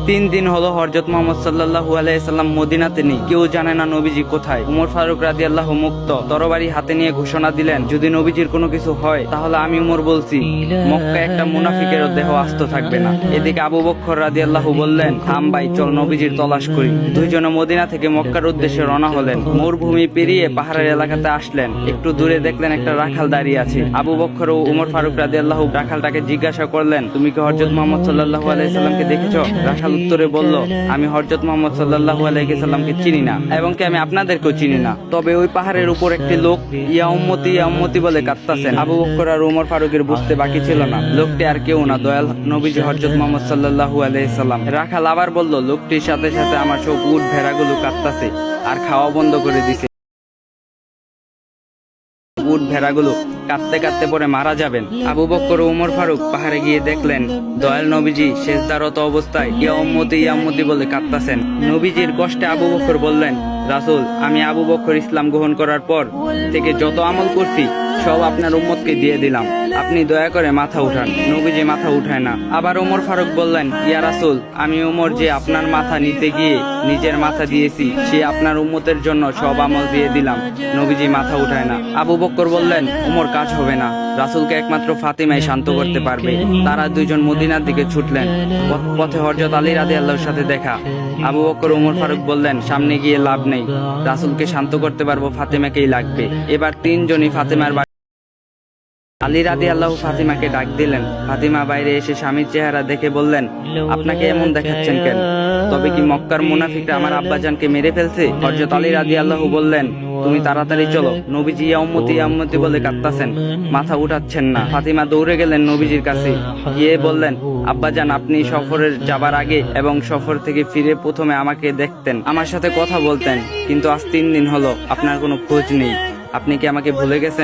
3 দিন হলো হযরত মুহাম্মদ সাল্লাল্লাহু আলাইহি সাল্লাম মদিনাতে নেই, কেউ জানে না নবীজি কোথায়। উমর ফারুক রাদিয়াল্লাহু মুক্ত তরবারি হাতে নিয়ে ঘোষণা দিলেন, যদি নবীজির কোনো কিছু হয় তাহলে আমি উমর বলছি মক্কায় একটা মুনাফিকের দেহ আস্ত থাকবে না। এদিকে আবু বকর রাদিয়াল্লাহু বললেন, থাম ভাই, চল নবীজির তলাশ করি। দুইজনে মদিনা থেকে মক্কার উদ্দেশ্যে রওনা হলেন। মরুভূমি পেরিয়ে পাহাড়ের এলাকাতে আসলেন। একটু দূরে দেখলেন একটা রাখাল দাঁড়িয়ে আছে। আবু বকর ও উমর ফারুক রাদিয়াল্লাহু রাখালটাকে জিজ্ঞাসা করলেন, তুমি কি হযরত মুহাম্মদ সাল্লাল্লাহু আলাইহি সাল্লামকে দেখেছো? রাখাল উত্তরে বলল, আমি হযরত মুহাম্মদ সাল্লাল্লাহু আলাইহি সাল্লামকে চিনি না, এবং কি আমি আপনাদেরকেও চিনি না। তবে ওই পাহাড়ের উপর একটি লোক ইয়া উম্মতি বলে কাঁদতাছেন। আবু বকর আর উমর ফারুকের বুঝতে বাকি ছিল না, লোকটি আর কেউ না, দয়াল নবীজি হযরত মুহাম্মদ সাল্লাল্লাহু আলাইহি সাল্লাম। রাখাল আবার বলল, লোকটির সাথে সাথে আমার সব উট ভেড়াগুলো কাঁদতাছে আর খাওয়া বন্ধ করে দিছে। উট ভেড়াগুলো কাঁদতে কাঁদতে পরে মারা যাবেন। আবু বকর ও উমর ফারুক পাহাড়ে গিয়ে দেখলেন দয়াল নবীজি সেজদারত অবস্থায় ইয়া উম্মতি বলে কাঁদতাছেন। নবীজির কষ্টে আবু বকর বললেন, রাসূল, আমি আবু বকর ইসলাম গ্রহণ করার পর থেকে যত আমল করছি সব আপনার উম্মতকে দিয়ে দিলাম, আপনি দয়া করে মাথা উঠান। নবীজি মাথা উঠায় না। আবার উমর ফারুক বললেন, ইয়া রাসূল, আমি উমর যে আপনার মাথা নিতে গিয়ে নিজের মাথা দিয়েছি, সে আপনার উম্মতের জন্য সব আমল দিয়ে দিলাম। নবীজি মাথা উঠায় না। আবু বকর বললেন, উমর কাজ হবে না, রাসূলকে একমাত্র ফাতিমাই শান্ত করতে পারবে। তারা দুইজন মদিনার দিকে ছুটলেন। পথে হযরত আলী রাদিয়াল্লাহুর সাথে দেখা। আবু বকর উমর ফারুক বললেন, সামনে গিয়ে লাভ নেই, রাসূলকে শান্ত করতে পারবো ফাতিমাকেই লাগবে। এবার তিনজনই ফাতিমার আলী রাদিয়াল্লাহু ফাতিমাকে ডাক দিলেন। ফাতিমা বাইরে এসে স্বামীর চেহারা দেখে বললেন, আপনাকে এমন দেখাচ্ছেন কেন? তবে কি মক্কার মুনাফিকরা আমার আব্বাজানকে মেরে ফেলছে? হযরত আলী রাদিয়াল্লাহু বললেন, তুমি তাড়াতাড়ি চলো, নবীজি ইয়া উম্মতি বলে কাঁদতাছেন, মাথা উঠাচ্ছেন না। ফাতিমা দৌড়ে গেলেন নবীজির কাছে, গিয়ে বললেন, আব্বাজান, আপনি সফরের যাবার আগে এবং সফর থেকে ফিরে প্রথমে আমাকে দেখতেন, আমার সাথে কথা বলতেন, কিন্তু আজ 3 দিন হলো আপনার কোনো খোঁজ নেই, আপনি কি আমাকে ভুলে গেছেন?